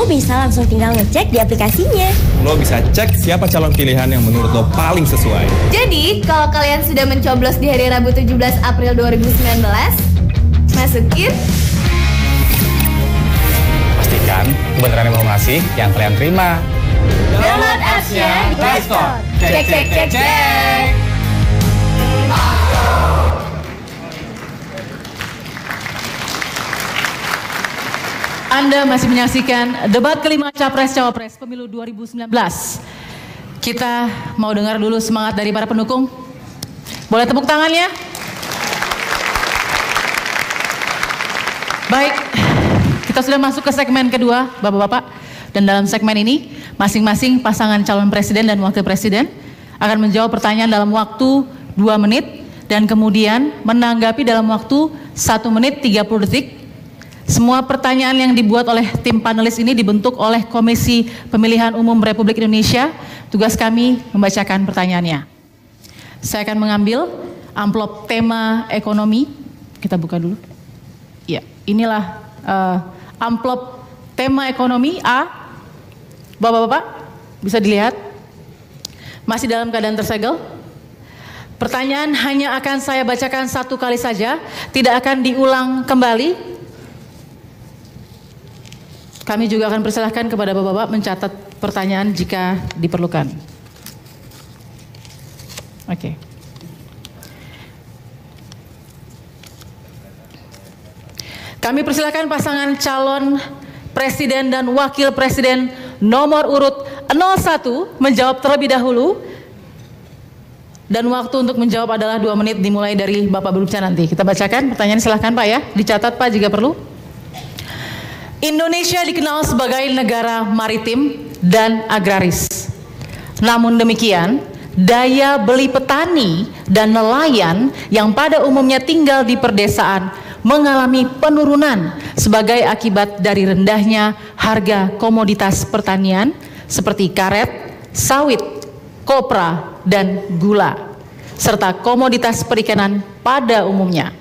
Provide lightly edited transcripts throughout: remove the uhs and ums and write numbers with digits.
bisa langsung tinggal ngecek di aplikasinya. Lo bisa cek siapa calon pilihan yang menurut lo paling sesuai. Jadi, kalau kalian sudah mencoblos di hari Rabu 17 April 2019, masukin. Pastikan kebenaran informasi yang kalian terima. Download apps-nya di Play Store. Cek, cek, cek, cek. Anda masih menyaksikan debat kelima Capres-Cawapres Pemilu 2019. Kita mau dengar dulu semangat dari para pendukung. Boleh tepuk tangannya? Baik, kita sudah masuk ke segmen kedua, Bapak-Bapak. Dan dalam segmen ini, masing-masing pasangan calon presiden dan wakil presiden akan menjawab pertanyaan dalam waktu 2 menit dan kemudian menanggapi dalam waktu 1 menit 30 detik. Semua pertanyaan yang dibuat oleh tim panelis ini dibentuk oleh Komisi Pemilihan Umum Republik Indonesia. Tugas kami membacakan pertanyaannya. Saya akan mengambil amplop tema ekonomi. Kita buka dulu. Ya, inilah amplop tema ekonomi A. Bapak-bapak, bisa dilihat. Masih dalam keadaan tersegel. Pertanyaan hanya akan saya bacakan 1 kali saja, tidak akan diulang kembali. Kami juga akan persilahkan kepada Bapak-Bapak mencatat pertanyaan jika diperlukan. Oke. Kami persilahkan pasangan calon presiden dan wakil presiden nomor urut 01 menjawab terlebih dahulu. Dan waktu untuk menjawab adalah 2 menit dimulai dari Bapak berbicara nanti. Kita bacakan pertanyaan, silahkan Pak ya, dicatat Pak jika perlu. Indonesia dikenal sebagai negara maritim dan agraris. Namun demikian, daya beli petani dan nelayan yang pada umumnya tinggal di perdesaan mengalami penurunan sebagai akibat dari rendahnya harga komoditas pertanian seperti karet, sawit, kopra, dan gula, serta komoditas perikanan pada umumnya.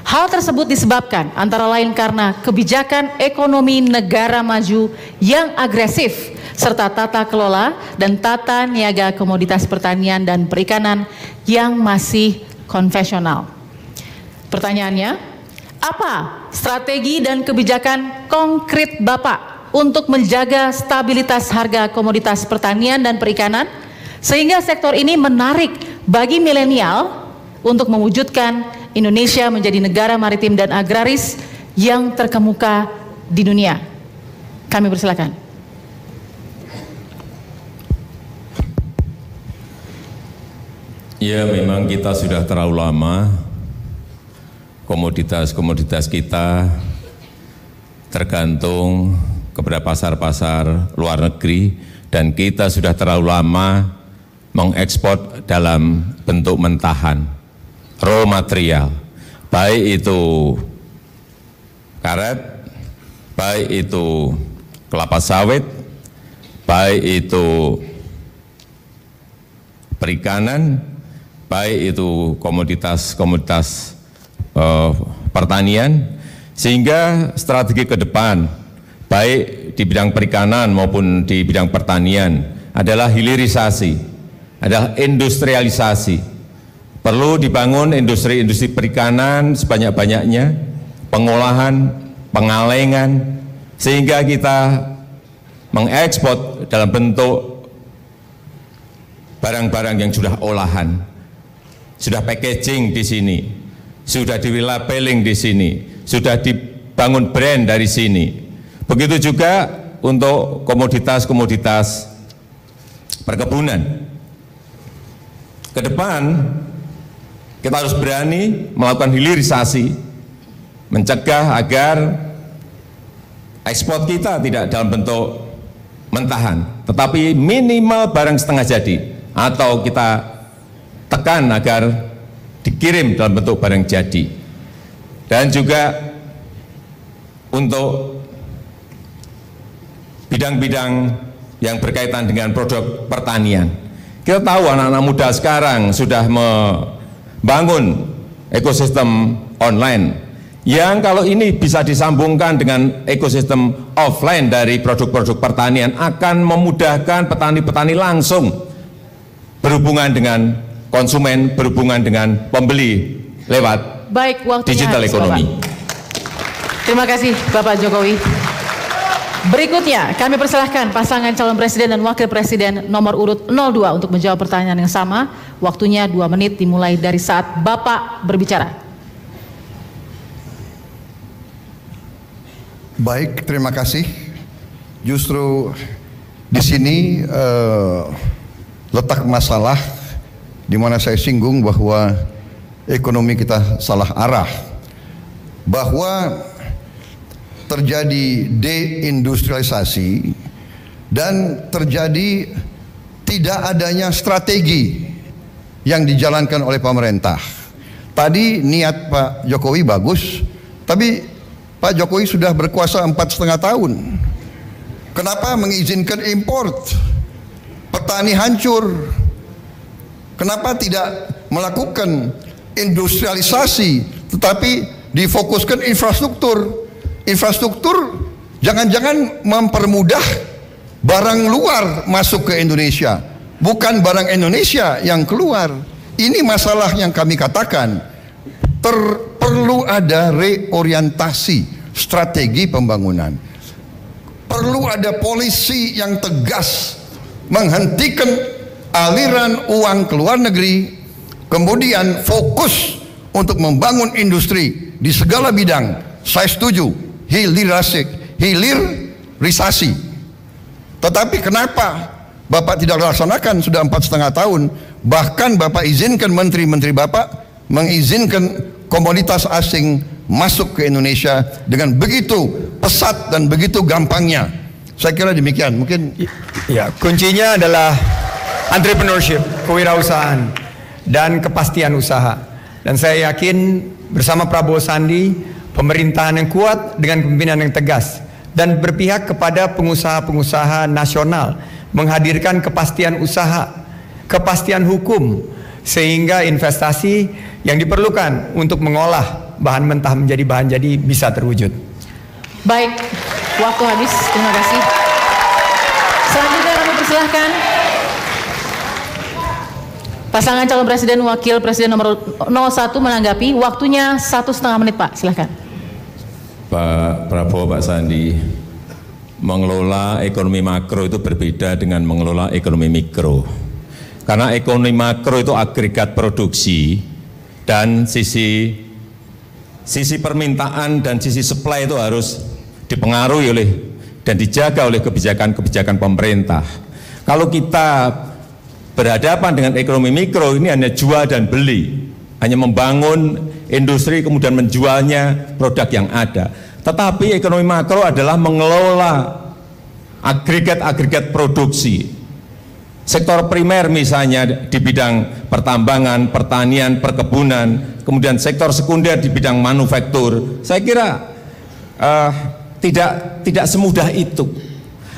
Hal tersebut disebabkan antara lain karena kebijakan ekonomi negara maju yang agresif serta tata kelola dan tata niaga komoditas pertanian dan perikanan yang masih konvensional. Pertanyaannya, apa strategi dan kebijakan konkret Bapak untuk menjaga stabilitas harga komoditas pertanian dan perikanan sehingga sektor ini menarik bagi milenial untuk mewujudkan Indonesia menjadi negara maritim dan agraris yang terkemuka di dunia? Kami persilakan. Ya, memang kita sudah terlalu lama komoditas-komoditas kita tergantung kepada pasar-pasar luar negeri dan kita sudah terlalu lama mengekspor dalam bentuk mentahan. Raw material, baik itu karet, baik itu kelapa sawit, baik itu perikanan, baik itu komoditas-komoditas pertanian, sehingga strategi ke depan, baik di bidang perikanan maupun di bidang pertanian adalah hilirisasi, adalah industrialisasi. Perlu dibangun industri-industri perikanan sebanyak-banyaknya, pengolahan, pengalengan, sehingga kita mengekspor dalam bentuk barang-barang yang sudah olahan, sudah packaging di sini, sudah di-labeling di sini, sudah dibangun brand dari sini. Begitu juga untuk komoditas-komoditas perkebunan. Ke depan, kita harus berani melakukan hilirisasi, mencegah agar ekspor kita tidak dalam bentuk mentahan, tetapi minimal barang setengah jadi, atau kita tekan agar dikirim dalam bentuk barang jadi. Dan juga untuk bidang-bidang yang berkaitan dengan produk pertanian. Kita tahu anak-anak muda sekarang sudah membangun ekosistem online yang kalau ini bisa disambungkan dengan ekosistem offline dari produk-produk pertanian akan memudahkan petani-petani langsung berhubungan dengan konsumen, berhubungan dengan pembeli lewat digital ekonomi. Terima kasih Bapak Jokowi. Berikutnya kami persilahkan pasangan calon presiden dan wakil presiden nomor urut 02 untuk menjawab pertanyaan yang sama. Waktunya 2 menit dimulai dari saat Bapak berbicara. Baik, terima kasih. Justru di sini letak masalah di mana saya singgung bahwa ekonomi kita salah arah, bahwa terjadi deindustrialisasi dan terjadi tidak adanya strategi yang dijalankan oleh pemerintah. Tadi niat Pak Jokowi bagus, tapi Pak Jokowi sudah berkuasa 4,5 tahun. Kenapa mengizinkan import? Petani hancur. Kenapa tidak melakukan industrialisasi tetapi difokuskan infrastruktur? Infrastruktur jangan-jangan mempermudah barang luar masuk ke Indonesia, bukan barang Indonesia yang keluar. Ini masalah yang kami katakan perlu ada reorientasi strategi pembangunan. Perlu ada polisi yang tegas menghentikan aliran uang ke luar negeri, kemudian fokus untuk membangun industri di segala bidang. Saya setuju, hilirisasi. Tetapi kenapa Bapak tidak laksanakan sudah 4,5 tahun? Bahkan Bapak izinkan menteri-menteri Bapak mengizinkan komoditas asing masuk ke Indonesia dengan begitu pesat dan begitu gampangnya. Saya kira demikian. Mungkin ya, kuncinya adalah entrepreneurship, kewirausahaan dan kepastian usaha. Dan saya yakin bersama Prabowo Sandi, pemerintahan yang kuat dengan pimpinan yang tegas dan berpihak kepada pengusaha-pengusaha nasional, menghadirkan kepastian usaha, kepastian hukum, sehingga investasi yang diperlukan untuk mengolah bahan mentah menjadi bahan jadi bisa terwujud. Baik, waktu habis. Terima kasih. Selanjutnya kami persilahkan pasangan calon presiden wakil presiden nomor 01 menanggapi. Waktunya 1,5 menit, Pak. Silahkan. Pak Prabowo, Pak Sandi, mengelola ekonomi makro itu berbeda dengan mengelola ekonomi mikro. Karena ekonomi makro itu agregat produksi dan sisi permintaan dan sisi supply itu harus dipengaruhi oleh dan dijaga oleh kebijakan-kebijakan pemerintah. Kalau kita berhadapan dengan ekonomi mikro, ini hanya jual dan beli, hanya membangun industri kemudian menjualnya produk yang ada. Tetapi ekonomi makro adalah mengelola agregat-agregat produksi. Sektor primer misalnya di bidang pertambangan, pertanian, perkebunan, kemudian sektor sekunder di bidang manufaktur. Saya kira tidak semudah itu.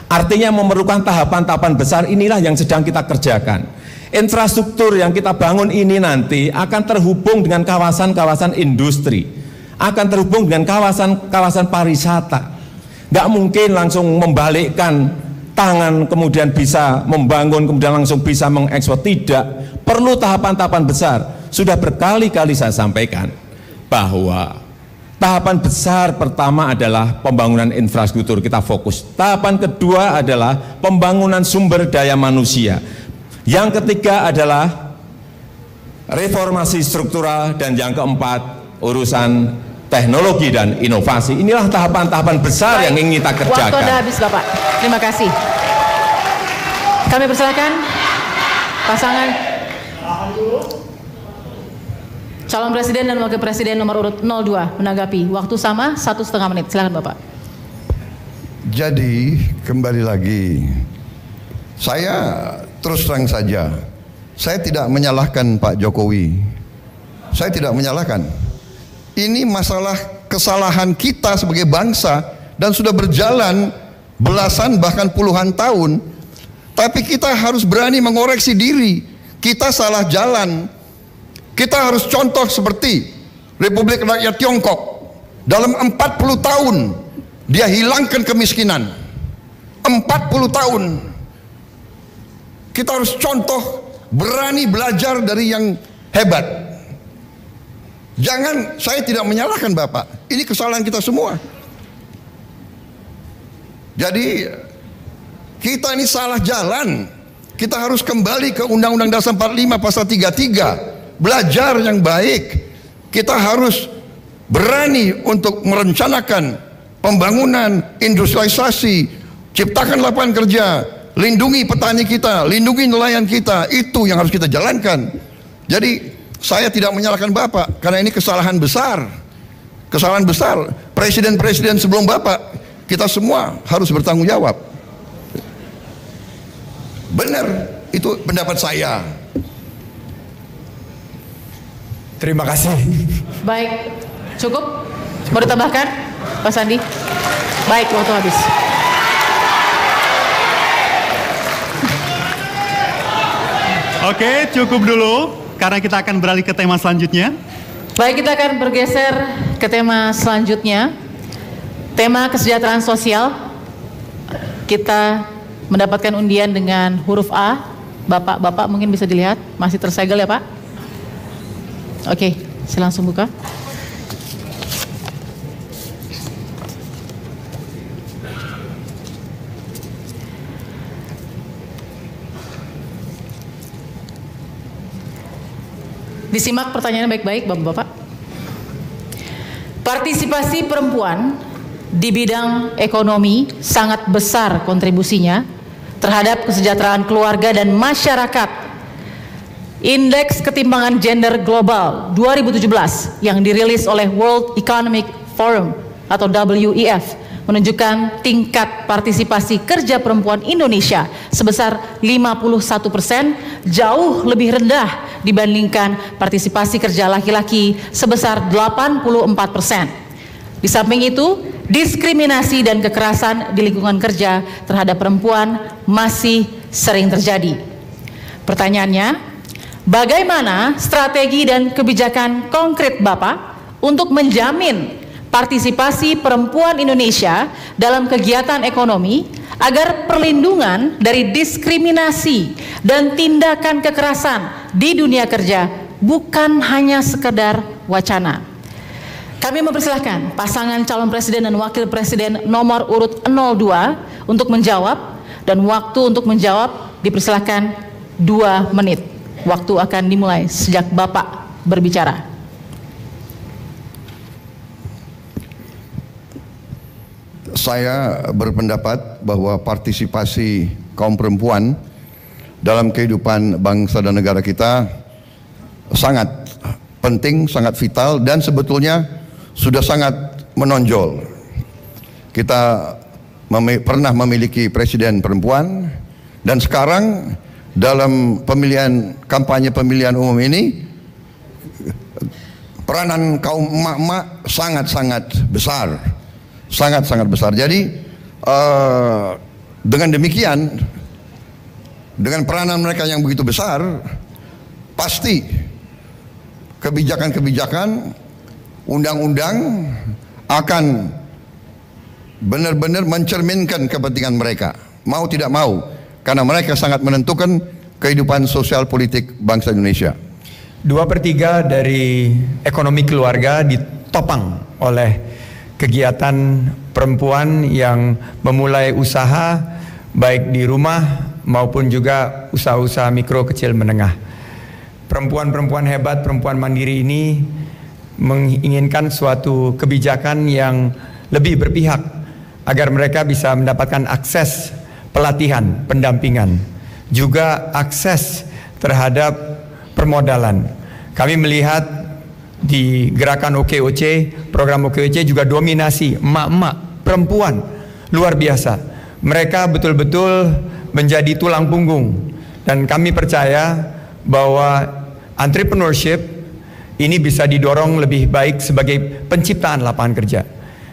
Artinya memerlukan tahapan-tahapan besar, inilah yang sedang kita kerjakan. Infrastruktur yang kita bangun ini nanti akan terhubung dengan kawasan-kawasan industri, akan terhubung dengan kawasan-kawasan pariwisata. Nggak mungkin langsung membalikkan tangan kemudian bisa membangun kemudian langsung bisa mengekspor. Tidak, perlu tahapan-tahapan besar. Sudah berkali-kali saya sampaikan bahwa tahapan besar pertama adalah pembangunan infrastruktur, kita fokus. Tahapan kedua adalah pembangunan sumber daya manusia. Yang ketiga adalah reformasi struktural, dan yang keempat urusan teknologi dan inovasi. Inilah tahapan-tahapan besar yang ingin kita kerjakan. Waktu sudah habis, Bapak. Terima kasih. Kami persilakan pasangan calon presiden dan wakil presiden nomor urut 02 menanggapi. Waktu sama 1,5 menit. Silakan Bapak. jadi kembali lagi, saya terus terang saja, saya tidak menyalahkan Pak Jokowi. Saya tidak menyalahkan. Ini masalah kesalahan kita sebagai bangsa dan sudah berjalan belasan bahkan puluhan tahun. Tapi kita harus berani mengoreksi diri. Kita salah jalan. Kita harus contoh seperti Republik Rakyat Tiongkok Dalam 40 tahun dia hilangkan kemiskinan. 40 tahun. Kita harus contoh, berani belajar dari yang hebat. Jangan, saya tidak menyalahkan Bapak. Ini kesalahan kita semua. Jadi kita ini salah jalan. Kita harus kembali ke Undang-Undang Dasar 45 pasal 33. Belajar yang baik. Kita harus berani untuk merencanakan pembangunan, industrialisasi, ciptakan lapangan kerja, lindungi petani kita, lindungi nelayan kita. Itu yang harus kita jalankan. Jadi saya tidak menyalahkan Bapak, karena ini kesalahan besar. Kesalahan besar. Presiden-presiden sebelum Bapak, kita semua harus bertanggung jawab. Benar, itu pendapat saya. Terima kasih. Baik, cukup? Mau ditambahkan, Pak Sandi? Baik, waktu habis. Oke, cukup dulu, karena kita akan beralih ke tema selanjutnya. Baik, kita akan bergeser ke tema selanjutnya. Tema kesejahteraan sosial. Kita mendapatkan undian dengan huruf A. Bapak mungkin bisa dilihat, masih tersegel ya Pak? Oke, saya langsung buka. Disimak pertanyaannya baik-baik Bapak-Bapak. Partisipasi perempuan di bidang ekonomi sangat besar kontribusinya terhadap kesejahteraan keluarga dan masyarakat. Indeks ketimpangan gender global 2017 yang dirilis oleh World Economic Forum atau WEF menunjukkan tingkat partisipasi kerja perempuan Indonesia sebesar 51%, jauh lebih rendah dibandingkan partisipasi kerja laki-laki sebesar 84%. Di samping itu, diskriminasi dan kekerasan di lingkungan kerja terhadap perempuan masih sering terjadi. Pertanyaannya, bagaimana strategi dan kebijakan konkret Bapak untuk menjamin partisipasi perempuan Indonesia dalam kegiatan ekonomi agar perlindungan dari diskriminasi dan tindakan kekerasan di dunia kerja bukan hanya sekedar wacana? Kami mempersilahkan pasangan calon presiden dan wakil presiden nomor urut 02 untuk menjawab, dan waktu untuk menjawab dipersilahkan 2 menit. Waktu akan dimulai sejak Bapak berbicara. Saya berpendapat bahwa partisipasi kaum perempuan dalam kehidupan bangsa dan negara kita sangat penting, sangat vital, dan sebetulnya sudah sangat menonjol. Kita pernah memiliki presiden perempuan, dan sekarang dalam kampanye pemilihan umum ini peranan kaum emak-emak sangat-sangat besar. Sangat-sangat besar. Jadi dengan demikian, dengan peranan mereka yang begitu besar, pasti kebijakan-kebijakan, undang-undang akan benar-benar mencerminkan kepentingan mereka, mau tidak mau, karena mereka sangat menentukan kehidupan sosial politik bangsa Indonesia. 2/3 dari ekonomi keluarga ditopang oleh kegiatan perempuan yang memulai usaha baik di rumah maupun juga usaha-usaha mikro, kecil, menengah. Perempuan-perempuan hebat, perempuan mandiri ini menginginkan suatu kebijakan yang lebih berpihak agar mereka bisa mendapatkan akses pelatihan, pendampingan, juga akses terhadap permodalan. Kami melihat di gerakan OKOC, program OKOC juga dominasi emak-emak, perempuan, luar biasa. Mereka betul-betul menjadi tulang punggung, dan kami percaya bahwa entrepreneurship ini bisa didorong lebih baik sebagai penciptaan lapangan kerja.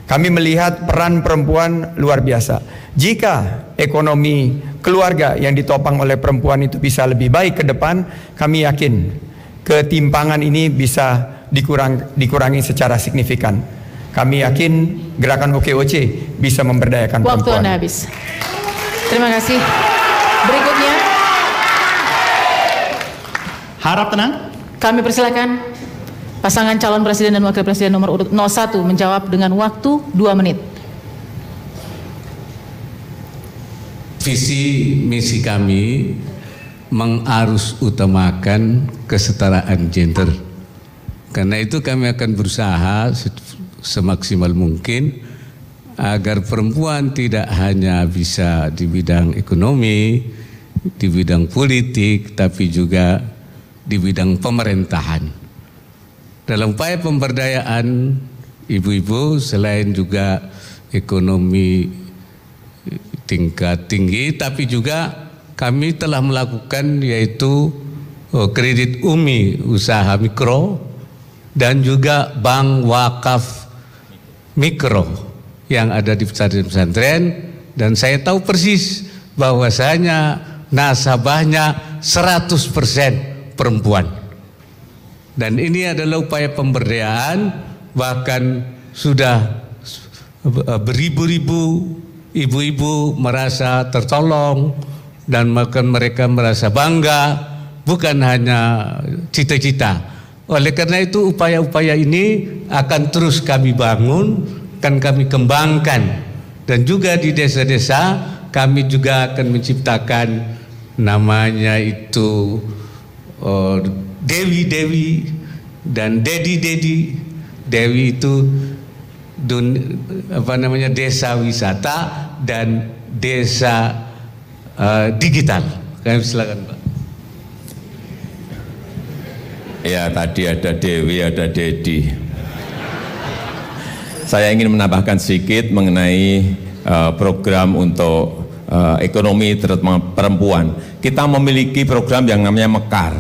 Kami melihat peran perempuan luar biasa. Jika ekonomi keluarga yang ditopang oleh perempuan itu bisa lebih baik ke depan, kami yakin ketimpangan ini bisa dikurangi secara signifikan. Kami yakin gerakan OKOC bisa memberdayakan perempuan. Waktu Anda habis. Terima kasih. Berikutnya, Harap tenang. kami persilakan pasangan calon presiden dan wakil presiden nomor urut 01 menjawab dengan waktu 2 menit. Visi misi kami mengarus utamakan kesetaraan gender. Karena itu kami akan berusaha semaksimal mungkin agar perempuan tidak hanya bisa di bidang ekonomi, di bidang politik, tapi juga di bidang pemerintahan. Dalam upaya pemberdayaan ibu-ibu, selain juga ekonomi tingkat tinggi, tapi juga kami telah melakukan yaitu kredit UMI usaha mikro dan juga bank wakaf mikro yang ada di pesantren-pesantren, dan saya tahu persis bahwasanya nasabahnya 100% perempuan. Dan ini adalah upaya pemberdayaan, bahkan sudah beribu-ribu ibu-ibu merasa tertolong dan bahkan mereka merasa bangga, bukan hanya cita-cita. Oleh karena itu upaya-upaya ini akan terus kami bangun, akan kami kembangkan, dan juga di desa-desa kami juga akan menciptakan namanya itu dewi-dewi dan dedi-dedi. Dewi itu desa wisata dan desa digital. Kami silakan, Pak. Ya, tadi ada Dewi, ada Dedi. Saya ingin menambahkan sedikit mengenai program untuk ekonomi terutama perempuan. Kita memiliki program yang namanya Mekar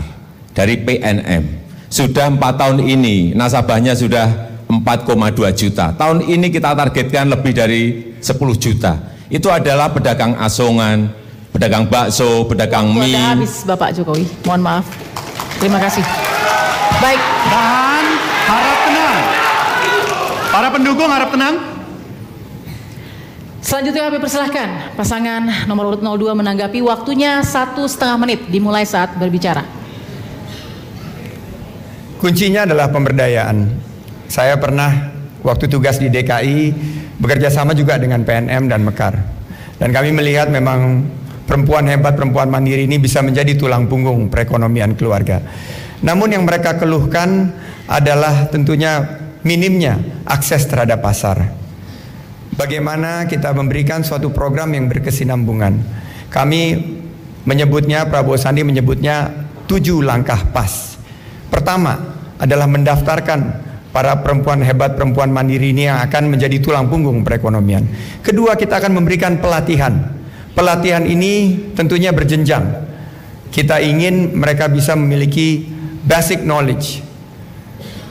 dari PNM. Sudah 4 tahun ini nasabahnya sudah 4,2 juta. Tahun ini kita targetkan lebih dari 10 juta. Itu adalah pedagang asongan, pedagang bakso, pedagang mie. Sudah habis Bapak Jokowi. Mohon maaf. Terima kasih. Baik. Tahan, harap tenang. Para pendukung harap tenang. Selanjutnya kami persilahkan pasangan nomor urut 02 menanggapi, waktunya 1,5 menit dimulai saat berbicara. Kuncinya adalah pemberdayaan. Saya pernah waktu tugas di DKI bekerja sama juga dengan PNM dan Mekar. Dan kami melihat memang perempuan hebat, perempuan mandiri ini bisa menjadi tulang punggung perekonomian keluarga. Namun yang mereka keluhkan adalah tentunya minimnya akses terhadap pasar. Bagaimana kita memberikan suatu program yang berkesinambungan. Kami menyebutnya, Prabowo Sandi menyebutnya 7 langkah PAS. Pertama adalah mendaftarkan para perempuan hebat, perempuan mandiri ini yang akan menjadi tulang punggung perekonomian. Kedua, kita akan memberikan pelatihan. Pelatihan ini tentunya berjenjang. Kita ingin mereka bisa memiliki basic knowledge.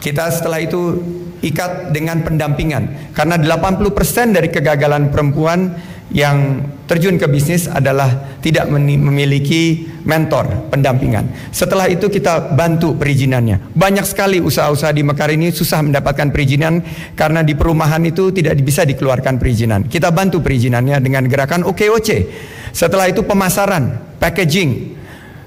Kita setelah itu ikat dengan pendampingan, karena 80% dari kegagalan perempuan yang terjun ke bisnis adalah tidak memiliki mentor pendampingan. Setelah itu kita bantu perizinannya. Banyak sekali usaha-usaha di Mekar ini susah mendapatkan perizinan karena di perumahan itu tidak bisa dikeluarkan perizinan. Kita bantu perizinannya dengan gerakan OKOC. Setelah itu pemasaran, packaging,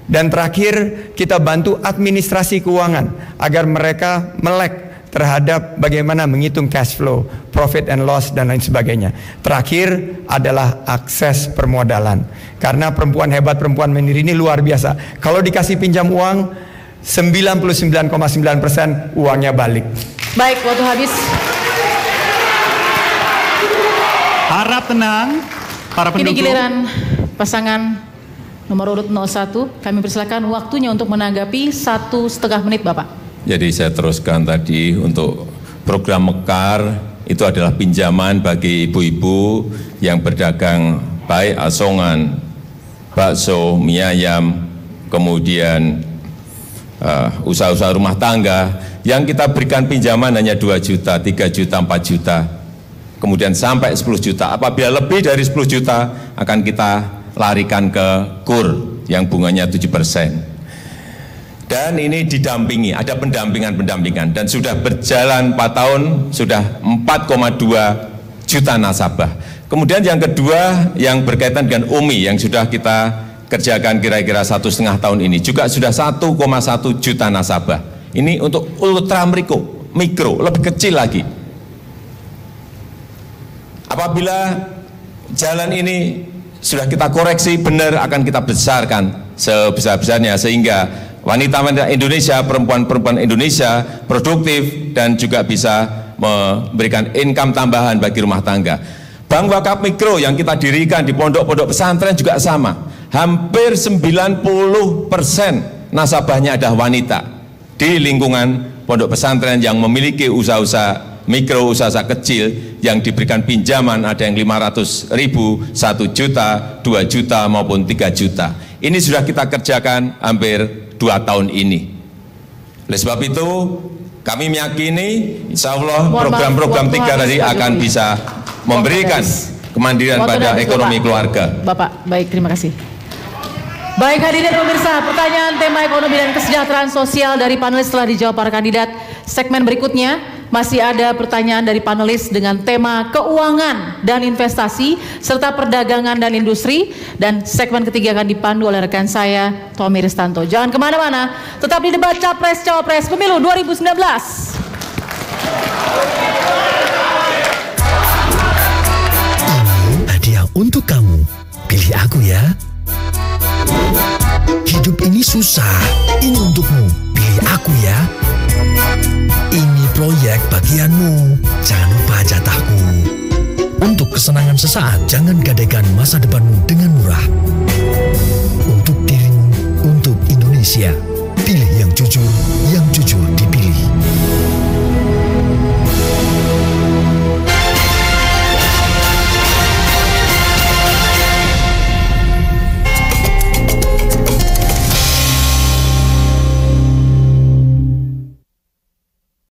dan terakhir kita bantu administrasi keuangan agar mereka melek terhadap bagaimana menghitung cash flow, profit and loss, dan lain sebagainya. Terakhir adalah akses permodalan. Karena perempuan hebat, perempuan mandiri ini luar biasa. Kalau dikasih pinjam uang, 99,9% uangnya balik. Baik, waktu habis. Harap tenang, para pendukung. Ini giliran pasangan nomor urut 01. Kami persilakan waktunya untuk menanggapi 1,5 menit, Bapak. Jadi saya teruskan tadi untuk program Mekar itu adalah pinjaman bagi ibu-ibu yang berdagang baik asongan, bakso, mie ayam, kemudian usaha-usaha rumah tangga yang kita berikan pinjaman hanya 2 juta, 3 juta, 4 juta, kemudian sampai 10 juta. Apabila lebih dari 10 juta akan kita larikan ke KUR yang bunganya 7%. Dan ini didampingi, ada pendampingan dan sudah berjalan 4 tahun, sudah 4,2 juta nasabah. Kemudian yang kedua yang berkaitan dengan UMI yang sudah kita kerjakan kira-kira 1,5 tahun ini juga sudah 1,1 juta nasabah. Ini untuk ultra mikro, lebih kecil lagi. Apabila jalan ini sudah kita koreksi benar, akan kita besarkan sebesar-besarnya sehingga wanita-wanita Indonesia, perempuan-perempuan Indonesia produktif dan juga bisa memberikan income tambahan bagi rumah tangga. Bank Wakaf Mikro yang kita dirikan di pondok-pondok pesantren juga sama. Hampir 90% nasabahnya adalah wanita di lingkungan pondok pesantren yang memiliki usaha-usaha mikro, usaha kecil yang diberikan pinjaman, ada yang 500.000, 1 juta, 2 juta maupun 3 juta. Ini sudah kita kerjakan hampir 2 tahun ini. Oleh sebab itu kami meyakini insya Allah program-program 3 tadi akan bisa memberikan kemandirian pada ekonomi keluarga. Bapak, baik, terima kasih. Baik hadirin pemirsa, pertanyaan tema ekonomi dan kesejahteraan sosial dari panelis telah dijawab para kandidat. Segmen berikutnya masih ada pertanyaan dari panelis dengan tema keuangan dan investasi serta perdagangan dan industri, dan segmen ketiga akan dipandu oleh rekan saya Tommy Ristanto. Jangan kemana-mana, tetap di debat Capres-Cawapres Pemilu 2019. Hadiah untuk kamu, pilih aku ya. Hidup ini susah, ini untukmu, pilih aku ya. Ini proyek bagianmu, jangan lupa jatahku. Untuk kesenangan sesaat, jangan gadaikan masa depanmu dengan murah. Untuk dirimu, untuk Indonesia, pilih yang jujur,